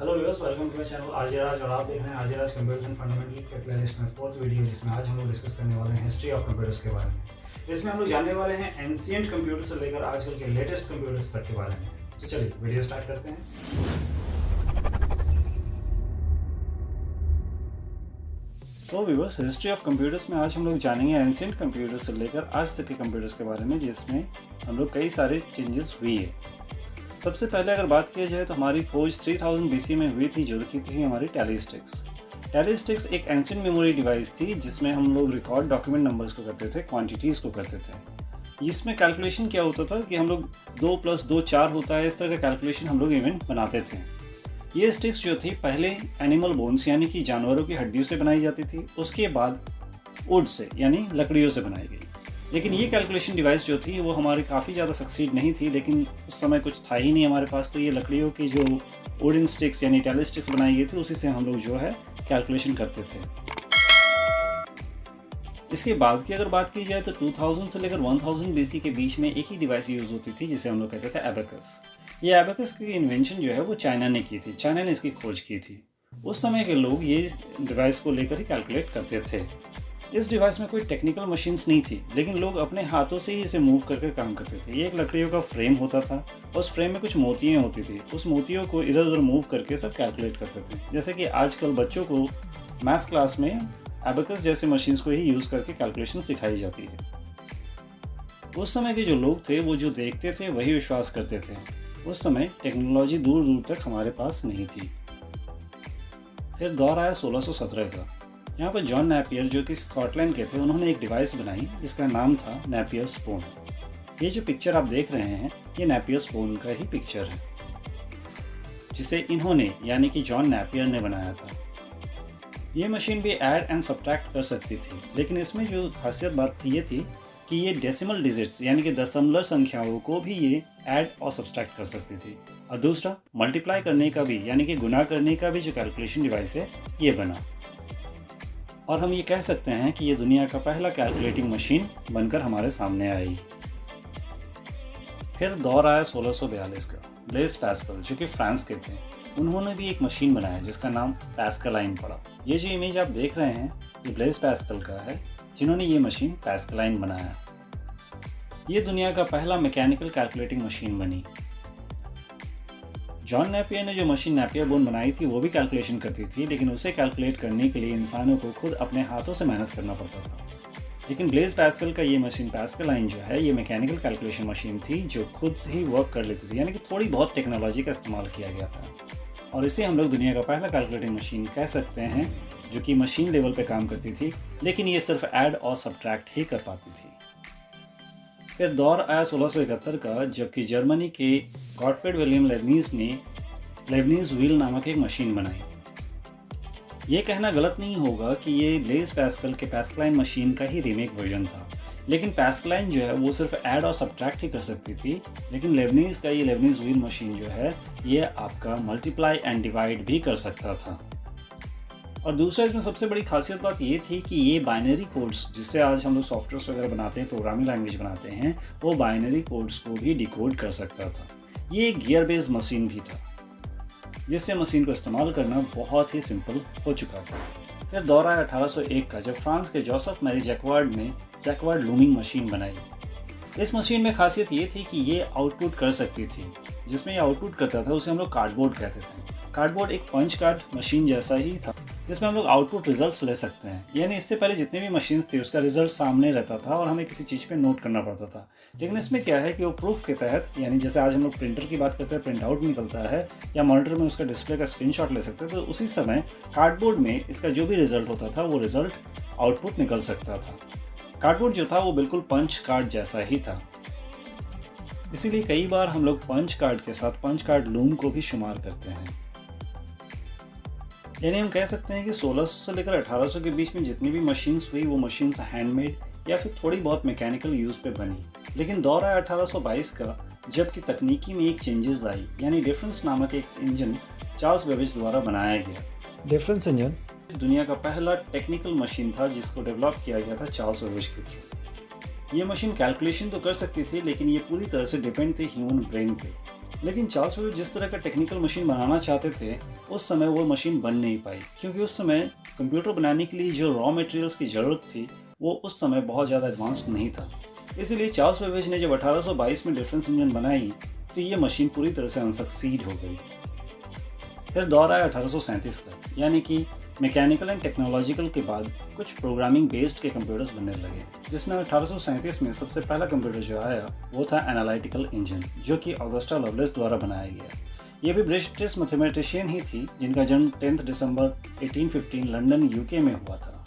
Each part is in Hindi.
Hello viewers, welcome to my channel RJ Raj और आप देख रहे हैं RJ Raj computers and fundamental के प्लेलिस्ट में फोर्थ वीडियो, जिसमें आज हम लोग डिस्कस करने वाले हैं हिस्ट्री ऑफ कंप्यूटर्स के बारे में। इसमें हम लोग जानने वाले हैं एंशिएंट कंप्यूटर से लेकर आजकल के लेटेस्ट कंप्यूटर्स तक के बारे में। तो चलिए वीडियो स्टार्ट करते हैं। So viewers, history of computers में आज हम लोग जानेंगे एंशिएंट कंप्यूटर्स से लेकर आज तक के कंप्यूटर्स के बारे में, जिसमें हम लोग कई सारे चेंजेस हुई है। सबसे पहले अगर बात की जाए तो हमारी खोज 3000 BC में हुई थी, जो की थी हमारी टैलीस्टिक्स। टैलीस्टिक्स एक एंशिएंट मेमोरी डिवाइस थी जिसमें हम लोग रिकॉर्ड डॉक्यूमेंट नंबर्स को करते थे, क्वांटिटीज़ को करते थे। इसमें कैलकुलेशन क्या होता था कि हम लोग 2 + 2 4 होता है, इस तरह का कैलकुलेशन हम लोग इवेंट बनाते थे। ये स्टिक्स जो थी पहले एनिमल बोन्स यानी कि जानवरों की हड्डियों से बनाई जाती थी, उसके बाद वुड से यानी लकड़ियों से बनाई गई। लेकिन ये कैलकुलेशन डिवाइस जो थी वो हमारी काफ़ी ज़्यादा सक्सीड नहीं थी, लेकिन उस समय कुछ था ही नहीं हमारे पास, तो ये लकड़ियों की जो वुडन स्टिक्स यानी टैलीस्टिक्स बनाई गई थी उसी से हम लोग जो है कैलकुलेशन करते थे। इसके बाद की अगर बात की जाए तो 2000 से लेकर 1000 BC के बीच में एक ही डिवाइस यूज़ होती थी जिसे हम लोग कहते थे एबेकस। ये एबेकस की इन्वेंशन जो है वो चाइना ने की थी, चाइना ने इसकी खोज की थी। उस समय के लोग ये डिवाइस को लेकर ही कैलकुलेट करते थे। इस डिवाइस में कोई टेक्निकल मशीन्स नहीं थी, लेकिन लोग अपने हाथों से ही इसे मूव करके काम करते थे। ये एक लकड़ियों का फ्रेम होता था, उस फ्रेम में कुछ मोतियाँ होती थी, उस मोतियों को इधर उधर मूव करके सब कैलकुलेट करते थे। जैसे कि आजकल बच्चों को मैथ्स क्लास में एबेकस जैसे मशीन्स को ही यूज़ करके कैलकुलेशन सिखाई जाती है। उस समय के जो लोग थे वो जो देखते थे वही विश्वास करते थे। उस समय टेक्नोलॉजी दूर दूर तक हमारे पास नहीं थी। फिर दौर आया 1617 का। यहाँ पर जॉन नेपियर जो कि स्कॉटलैंड के थे, उन्होंने एक डिवाइस बनाई जिसका नाम था नेपियर स्पून। ये जो पिक्चर आप देख रहे हैं ये नेपियर स्पून का ही पिक्चर है, जिसे इन्होंने यानी कि जॉन नेपियर ने बनाया था। ये मशीन भी ऐड एंड सब्ट्रैक्ट कर सकती थी, लेकिन इसमें जो खासियत बात थी ये थी कि ये डेसिमल डिजिट्स यानी कि दशमलव संख्याओं को भी ये ऐड और सब्ट्रैक्ट कर सकती थी। और दूसरा मल्टीप्लाई करने का भी यानी कि गुना करने का भी जो कैलकुलेशन डिवाइस है ये बना। और हम ये कह सकते हैं कि ये दुनिया का पहला कैलकुलेटिंग मशीन बनकर हमारे सामने आई। फिर दौर आया 1642 का। ब्लेज पास्कल जो कि फ्रांस के थे, उन्होंने भी एक मशीन बनाया जिसका नाम पास्कलाइन पड़ा। ये जो इमेज आप देख रहे हैं ये ब्लेज पास्कल का है, जिन्होंने ये मशीन पास्कलाइन बनाया। ये दुनिया का पहला मैकेनिकल कैलकुलेटिंग मशीन बनी। जॉन नेपियर ने जो मशीन नेपियर बोन बनाई थी वो भी कैलकुलेशन करती थी, लेकिन उसे कैलकुलेट करने के लिए इंसानों को खुद अपने हाथों से मेहनत करना पड़ता था। लेकिन ब्लेज पास्कल का ये मशीन पास्कलाइन जो है ये मैकेनिकल कैलकुलेशन मशीन थी जो खुद ही वर्क कर लेती थी, यानी कि थोड़ी बहुत टेक्नोलॉजी का इस्तेमाल किया गया था। और इसे हम लोग दुनिया का पहला कैलकुलेटिंग मशीन कह सकते हैं, जो कि मशीन लेवल पे काम करती थी, लेकिन ये सिर्फ ऐड और सब्ट्रैक्ट ही कर पाती थी। फिर दौर आया 1671 का, जबकि जर्मनी के गॉटफ्रेड विलियम लेबनीज ने लेबनीज व्हील नामक एक मशीन बनाई। ये कहना गलत नहीं होगा कि ये ब्लेज पास्कल के पास्कलाइन मशीन का ही रीमेक वर्जन था, लेकिन पास्कलाइन जो है वो सिर्फ ऐड और सब्ट्रैक्ट ही कर सकती थी, लेकिन लेबनीज का ये लेबनीज व्हील मशीन जो है ये आपका मल्टीप्लाई एंड डिवाइड भी कर सकता था। और दूसरा इसमें सबसे बड़ी खासियत बात ये थी कि ये बाइनरी कोड्स, जिससे आज हम लोग सॉफ्टवेयर वगैरह बनाते हैं, प्रोग्रामिंग लैंग्वेज बनाते हैं, वो बाइनरी कोड्स को भी डिकोड कर सकता था। ये एक गियर बेस्ड मशीन भी था, जिससे मशीन को इस्तेमाल करना बहुत ही सिंपल हो चुका था। फिर दौर आया 1801 का, जब फ्रांस के जोसेफ मैरी जैकवार्ड ने जैकवार्ड लूमिंग मशीन बनाई। इस मशीन में खासियत ये थी कि ये आउटपुट कर सकती थी। जिसमें ये आउटपुट करता था उसे हम लोग कार्डबोर्ड कहते थे। कार्डबोर्ड एक पंच कार्ड मशीन जैसा ही था, जिसमें हम लोग आउटपुट रिजल्ट्स ले सकते हैं। यानी इससे पहले जितने भी मशीन्स थे उसका रिजल्ट सामने रहता था और हमें किसी चीज़ पे नोट करना पड़ता था। लेकिन इसमें क्या है कि वो प्रूफ के तहत, यानी जैसे आज हम लोग प्रिंटर की बात करते हैं, प्रिंट आउट निकलता है या मॉनिटर में उसका डिस्प्ले का स्क्रीनशॉट ले सकते हैं, तो उसी समय कार्डबोर्ड में इसका जो भी रिजल्ट होता था वो रिजल्ट आउटपुट निकल सकता था। कार्डबोर्ड जो था वो बिल्कुल पंच कार्ड जैसा ही था, इसीलिए कई बार हम लोग पंच कार्ड के साथ पंच कार्ड लूम को भी शुमार करते हैं। यानी हम कह सकते हैं कि 1600 से लेकर 1800 के बीच में जितनी भी मशीन्स हुई वो मशीन्स हैंडमेड या फिर थोड़ी बहुत मैकेनिकल यूज़ पे बनी। लेकिन दौर आया 1822 का, जबकि तकनीकी में एक चेंजेस आई, यानी डिफरेंस नामक एक इंजन चार्ल्स बेबेज द्वारा बनाया गया। डिफरेंस इंजन दुनिया का पहला टेक्निकल मशीन था जिसको डेवलप किया गया था चार्ल्स बेबेज के थ्रू। ये मशीन कैलकुलेशन तो कर सकती थी, लेकिन ये पूरी तरह से डिपेंड थी ह्यूमन ब्रेन पे। लेकिन चार्ल्स बेबेज जिस तरह का टेक्निकल मशीन बनाना चाहते थे, उस समय वो मशीन बन नहीं पाई, क्योंकि उस समय कंप्यूटर बनाने के लिए जो रॉ मटेरियल्स की ज़रूरत थी वो उस समय बहुत ज़्यादा एडवांस्ड नहीं था। इसीलिए चार्ल्स बेबेज ने जब 1822 में डिफरेंस इंजन बनाई तो ये मशीन पूरी तरह से अनसक्सीड हो गई। फिर दौर आया 1837 का, यानी कि मैकेनिकल एंड टेक्नोलॉजिकल के बाद कुछ प्रोग्रामिंग बेस्ड के कंप्यूटर्स बनने लगे, जिसमें 1837 में सबसे पहला कंप्यूटर जो आया वो था एनालिटिकल इंजन, जो कि ऑगस्टा लवलेस द्वारा बनाया गया। ये भी ब्रिटिश मैथमेटिशियन ही थी जिनका जन्म 10 दिसंबर 1815 लंदन यूके में हुआ था।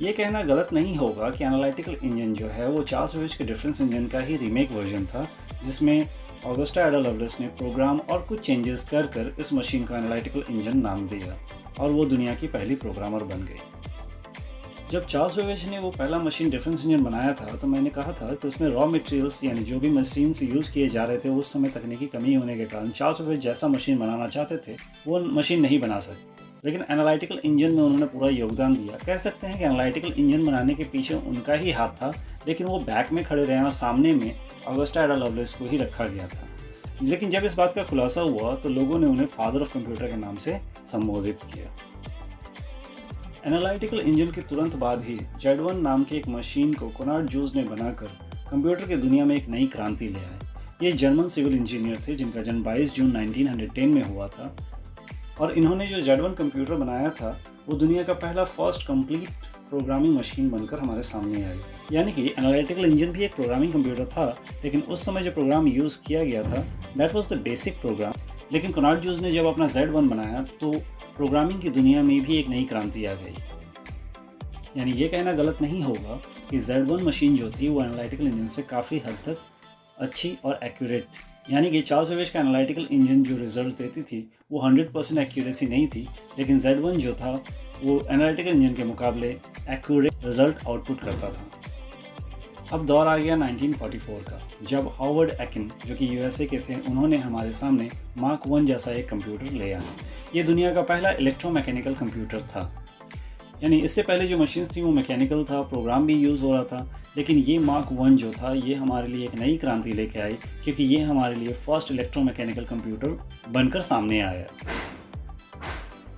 ये कहना गलत नहीं होगा कि एनालिटिकल इंजन जो है वो चार्ल्स बेबेज के डिफरेंस इंजन का ही रीमेक वर्जन था, जिसमें ऑगस्टा एडा लवलेस ने प्रोग्राम और कुछ चेंजेस कर इस मशीन को एनालिटिकल इंजन नाम दिया और वो दुनिया की पहली प्रोग्रामर बन गई। जब चार्ल्स बेबेज ने वो पहला मशीन डिफरेंस इंजन बनाया था तो मैंने कहा था कि उसमें रॉ मटेरियल्स यानी जो भी मशीन से यूज़ किए जा रहे थे उस समय तकनीकी कमी होने के कारण चार्ल्स बेबेज जैसा मशीन बनाना चाहते थे वो मशीन नहीं बना सके। लेकिन एनालिटिकल इंजन में उन्होंने पूरा योगदान दिया। कह सकते हैं कि एनालिटिकल इंजन बनाने के पीछे उनका ही हाथ था, लेकिन वो बैक में खड़े रहे और सामने में ऑगस्टा एडा लवलेस को ही रखा गया था। लेकिन जब इस बात का खुलासा हुआ तो लोगों ने उन्हें फादर ऑफ कंप्यूटर के नाम से संबोधित किया। एनालिटिकल इंजन के तुरंत बाद ही Z1 नाम की एक मशीन को कोनार्ड जूस ने बनाकर कंप्यूटर की दुनिया में एक नई क्रांति ले आए। ये जर्मन सिविल इंजीनियर थे जिनका जन्म 22 जून 1910 में हुआ था और इन्होंने जो Z1 कंप्यूटर बनाया था वो दुनिया का पहला फर्स्ट कंप्लीट प्रोग्रामिंग मशीन बनकर हमारे सामने आई। यानी कि एनालिटिकल इंजन भी एक प्रोग्रामिंग कंप्यूटर था, लेकिन उस समय जो प्रोग्राम यूज़ किया गया था that was the basic programme. लेकिन कोनार्ड जूस ने जब अपना Z1 बनाया तो प्रोग्रामिंग की दुनिया में भी एक नई क्रांति आ गई। यानी ये कहना गलत नहीं होगा कि Z1 मशीन जो थी वो एनालिटिकल इंजन से काफ़ी हद तक अच्छी और एक्यूरेट थी। यानी कि चार्ल्स बेबेज का एनालिटिकल इंजन जो रिजल्ट देती थी वो 100% एक्यूरेसी नहीं थी, लेकिन Z1 जो था वो एनालिटिकल इंजन के मुकाबले एक्यूरेट रिजल्ट आउटपुट करता था। अब दौर आ गया 1944 का, जब हार्वर्ड एकिन जो कि यूएसए के थे उन्होंने हमारे सामने मार्क 1 जैसा एक कंप्यूटर ले आया। ये दुनिया का पहला इलेक्ट्रोमैकेनिकल कंप्यूटर था। यानी इससे पहले जो मशीन्स थी वो मैकेनिकल था, प्रोग्राम भी यूज़ हो रहा था, लेकिन ये मार्क 1 जो था ये हमारे लिए एक नई क्रांति लेके आई, क्योंकि ये हमारे लिए फर्स्ट इलेक्ट्रोमैकेनिकल कंप्यूटर बनकर सामने आया।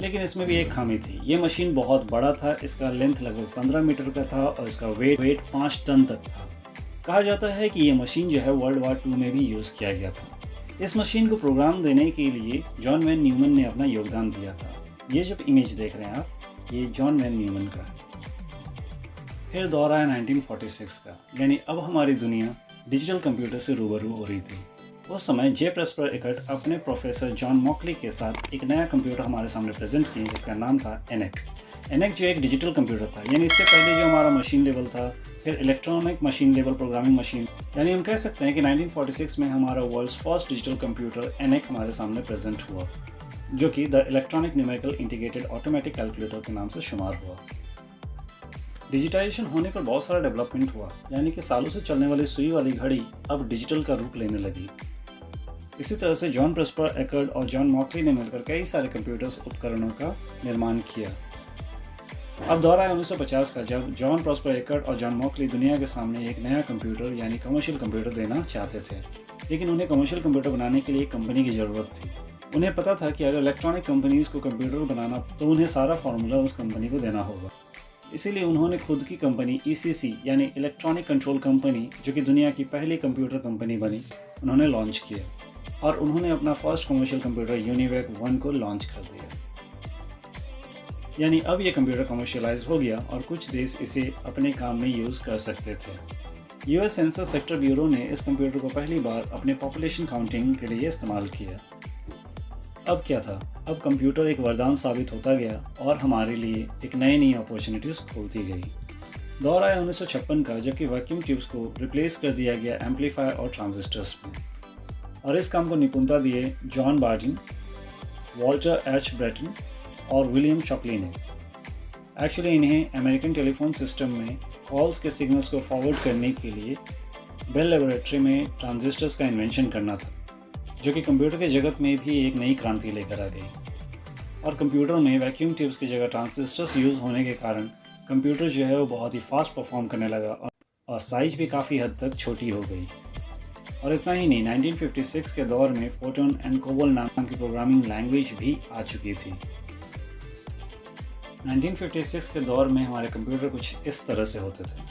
लेकिन इसमें भी एक खामी थी, ये मशीन बहुत बड़ा था, इसका लेंथ लगभग 15 मीटर का था और इसका वेट 5 टन तक था। कहा जाता है कि ये मशीन जो है वर्ल्ड वार 2 में भी यूज़ किया गया था। इस मशीन को प्रोग्राम देने के लिए जॉन वैन न्यूमैन ने अपना योगदान दिया था। ये जो इमेज देख रहे हैं आप, ये जॉन वैन न्यूमैन का है। फिर दौर आया 1946 का, यानी अब हमारी दुनिया डिजिटल कंप्यूटर से रूबरू हो रही थी। उस समय जे प्रेस्पर एकर्ट अपने प्रोफेसर जॉन मॉकली के साथ एक नया कंप्यूटर हमारे सामने प्रेजेंट किए जिसका नाम था एनेक। एनेक जो एक डिजिटल कंप्यूटर था, यानी इससे पहले जो हमारा मशीन लेवल था, फिर electronic machine level programming machine, यानी हम कह सकते हैं कि 1946 में हमारा वर्ल्ड्स फर्स्ट डिजिटल कंप्यूटर एनेक हमारे सामने प्रेजेंट हुआ, जो कि the electronic numerical integrated automatic calculator के नाम से शुमार हुआ। डिजिटाइजेशन होने पर बहुत सारा डेवलपमेंट हुआ, यानी कि सालों से चलने वाली सुई वाली घड़ी अब डिजिटल का रूप लेने लगी। इसी तरह से जॉन प्रेस्पर एकर्ट और जॉन मॉकली ने मिलकर कई सारे कंप्यूटर्स उपकरणों का निर्माण किया। अब दौर आया 1950 का, जब जॉन प्रेस्पर एकर्ट और जॉन मॉकली दुनिया के सामने एक नया कंप्यूटर यानी कमर्शियल कंप्यूटर देना चाहते थे। लेकिन उन्हें कमर्शियल कंप्यूटर बनाने के लिए एक कंपनी की ज़रूरत थी। उन्हें पता था कि अगर इलेक्ट्रॉनिक कंपनीज़ को कंप्यूटर बनाना तो उन्हें सारा फार्मूला उस कंपनी को देना होगा। इसीलिए उन्होंने खुद की कंपनी ECC यानी इलेक्ट्रॉनिक कंट्रोल कंपनी, जो कि दुनिया की पहली कंप्यूटर कंपनी बनी, उन्होंने लॉन्च किया और उन्होंने अपना फर्स्ट कमर्शियल कंप्यूटर यूनिवेक 1 को लॉन्च कर दिया। यानी अब ये कंप्यूटर कमर्शियलाइज हो गया और कुछ देश इसे अपने काम में यूज़ कर सकते थे। US सेंसस सेक्टर ब्यूरो ने इस कंप्यूटर को पहली बार अपने पॉपुलेशन काउंटिंग के लिए इस्तेमाल किया। अब क्या था, अब कंप्यूटर एक वरदान साबित होता गया और हमारे लिए एक नई अपॉर्चुनिटीज़ खोलती गई। दौर आया 1956 का, जबकि वैक्यूम ट्यूब्स को रिप्लेस कर दिया गया एम्पलीफायर और ट्रांजिस्टर्स में, और इस काम को निपुणता दिए जॉन बार्जिन, वॉल्टर H ब्रेटन और विलियम शॉकली ने। एक्चुअली इन्हें अमेरिकन टेलीफोन सिस्टम में कॉल्स के सिग्नल्स को फॉरवर्ड करने के लिए बेल लेबोरेटरी में ट्रांजिस्टर्स का इन्वेंशन करना था, जो कि कंप्यूटर के जगत में भी एक नई क्रांति लेकर आ गई। और कंप्यूटर में वैक्यूम ट्यूब्स की जगह ट्रांजिस्टर्स यूज़ होने के कारण कंप्यूटर जो है वो बहुत ही फास्ट परफॉर्म करने लगा और साइज भी काफ़ी हद तक छोटी हो गई। और इतना ही नहीं, 1956 के दौर में फोटोन एंड कोबोल नाम की प्रोग्रामिंग लैंग्वेज भी आ चुकी थी। 1956 के दौर में हमारे कंप्यूटर कुछ इस तरह से होते थे।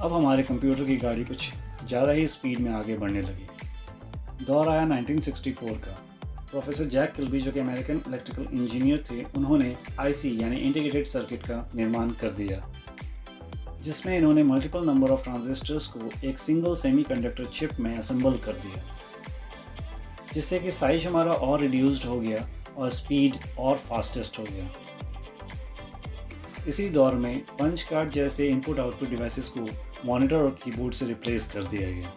अब हमारे कंप्यूटर की गाड़ी कुछ ज़्यादा ही स्पीड में आगे बढ़ने लगी। दौर आया 1964 का। प्रोफेसर जैक किल्बी, जो कि अमेरिकन इलेक्ट्रिकल इंजीनियर थे, उन्होंने आईसी यानी इंटीग्रेटेड सर्किट का निर्माण कर दिया, जिसमें इन्होंने मल्टीपल नंबर ऑफ ट्रांजिस्टर्स को एक सिंगल सेमीकंडक्टर चिप में असेंबल कर दिया, जिससे कि साइज हमारा और रिड्यूस्ड हो गया और स्पीड और फास्टेस्ट हो गया। इसी दौर में पंच कार्ड जैसे इनपुट आउटपुट डिवाइसेस को मॉनिटर और कीबोर्ड से रिप्लेस कर दिया गया।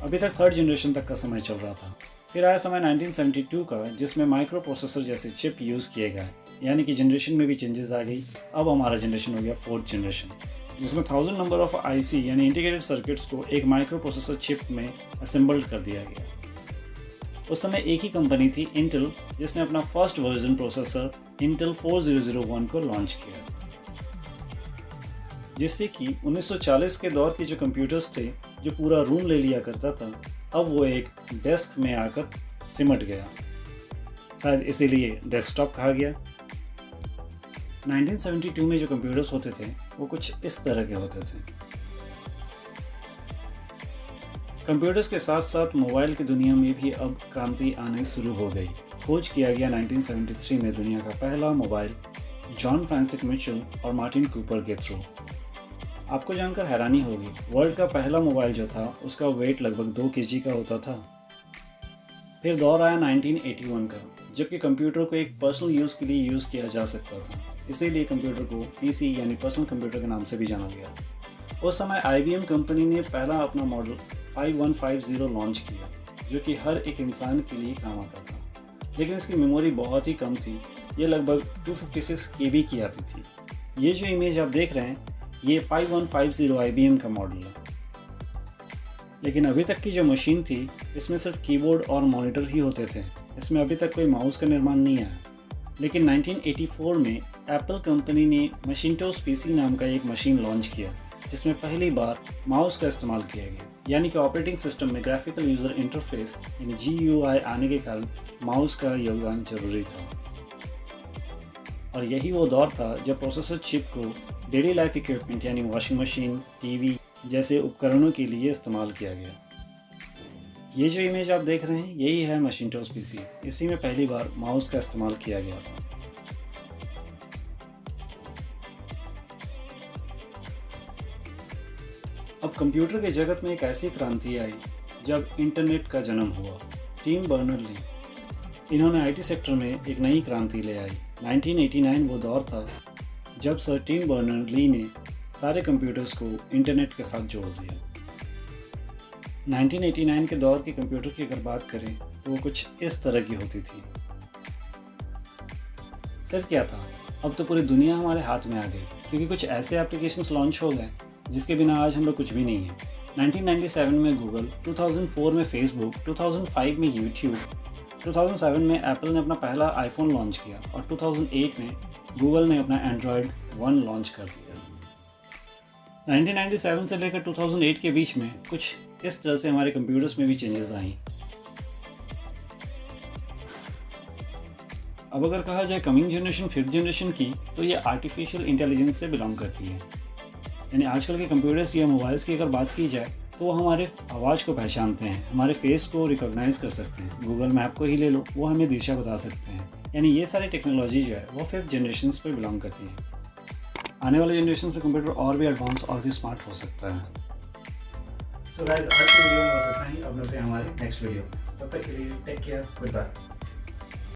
अभी तक थर्ड जनरेशन तक का समय चल रहा था। फिर आया समय 1972 का, जिसमें माइक्रो प्रोसेसर जैसे चिप यूज़ किए गए, यानी कि जनरेशन में भी चेंजेस आ गई। अब हमारा जनरेशन हो गया फोर्थ जनरेशन, जिसमें 1000 नंबर ऑफ आईसी यानी इंटीग्रेटेड सर्किट्स को एक माइक्रो प्रोसेसर चिप में असेंबल्ड कर दिया गया। उस समय एक ही कंपनी थी, इंटेल, जिसने अपना फर्स्ट वर्जन प्रोसेसर इंटेल 4001 को लॉन्च किया, जिससे कि 1940 के दौर के जो कंप्यूटर्स थे, जो पूरा रूम ले लिया करता था, अब वो एक डेस्क में आकर सिमट गया। शायद इसीलिए डेस्कटॉप कहा गया। 1972 में जो कंप्यूटर्स होते थे वो कुछ इस तरह के होते थे। कंप्यूटर्स के साथ साथ मोबाइल की दुनिया में भी अब क्रांति आने शुरू हो गई। खोज किया गया 1973 में दुनिया का पहला मोबाइल जॉन फ्रांसिस मिचेल और मार्टिन कूपर के थ्रू। आपको जानकर हैरानी होगी, वर्ल्ड का पहला मोबाइल जो था उसका वेट लगभग 2 kg का होता था। फिर दौर आया 1981 का, जबकि कंप्यूटर को एक पर्सनल यूज़ के लिए यूज़ किया जा सकता था। इसीलिए कंप्यूटर को पीसी यानी पर्सनल कंप्यूटर के नाम से भी जाना गया। उस समय IBM कंपनी ने पहला अपना मॉडल 5150 लॉन्च किया, जो कि हर एक इंसान के लिए काम आता था, लेकिन इसकी मेमोरी बहुत ही कम थी। ये लगभग 256 KB की आती थी। ये जो इमेज आप देख रहे हैं, ये 5150 IBM का मॉडल है। लेकिन अभी तक की जो मशीन थी, इसमें सिर्फ कीबोर्ड और मॉनिटर ही होते थे। इसमें अभी तक कोई माउस का निर्माण नहीं आया। लेकिन 1984 में एप्पल कंपनी ने मैकिन्टोश PC नाम का एक मशीन लॉन्च किया, जिसमें पहली बार माउस का इस्तेमाल किया गया, यानी कि ऑपरेटिंग सिस्टम में ग्राफिकल यूज़र इंटरफेस यानी GUI आने के कारण माउस का योगदान जरूरी था। और यही वो दौर था जब प्रोसेसर चिप को डेली लाइफ इक्विपमेंट यानी वॉशिंग मशीन, टीवी जैसे उपकरणों के लिए इस्तेमाल किया गया। ये जो इमेज आप देख रहे हैं, यही है मैकिन्टोश PC। इसी में पहली बार माउस का इस्तेमाल किया गया था। अब कंप्यूटर के जगत में एक ऐसी क्रांति आई जब इंटरनेट का जन्म हुआ। टिम बर्नर्स-ली, इन्होंने IT सेक्टर में एक नई क्रांति ले आई। 1989 वो दौर था जब सर टिम बर्नर्स-ली ने सारे कंप्यूटर्स को इंटरनेट के साथ जोड़ दिया। 1989 के दौर के कंप्यूटर की अगर बात करें तो वो कुछ इस तरह की होती थी। फिर क्या था, अब तो पूरी दुनिया हमारे हाथ में आ गई, क्योंकि कुछ ऐसे एप्लीकेशंस लॉन्च हो गए जिसके बिना आज हम लोग कुछ भी नहीं है। 1997 में गूगल, 2004 में फेसबुक, 2005 में यूट्यूब, 2007 में एप्पल ने अपना पहला आईफोन लॉन्च किया और 2008 में गूगल ने अपना एंड्रॉयड 1 लॉन्च कर दिया। 1997 से लेकर 2008 के बीच में कुछ इस तरह से हमारे कंप्यूटर्स में भी चेंजेस आई। अब अगर कहा जाए कमिंग जनरेशन, फिफ्थ जनरेशन की, तो ये आर्टिफिशियल इंटेलिजेंस से बिलोंग करती है। यानी आजकल के कंप्यूटर्स या मोबाइल्स की अगर बात की जाए तो वो हमारे आवाज़ को पहचानते हैं, हमारे फेस को रिकॉग्नाइज कर सकते हैं। गूगल मैप को ही ले लो, वो हमें दिशा बता सकते हैं। यानी ये सारी टेक्नोलॉजी जो है वो फिफ्थ जनरेशन पे बिलोंग करती है। आने वाले जनरेशन में कंप्यूटर और भी एडवांस और भी स्मार्ट हो सकता है। सो गाइस, आज की वीडियो में बस इतना ही। अब मिलते हैं हमारे नेक्स्ट वीडियो में। तब तक के लिए टेक केयर, गुड बाय।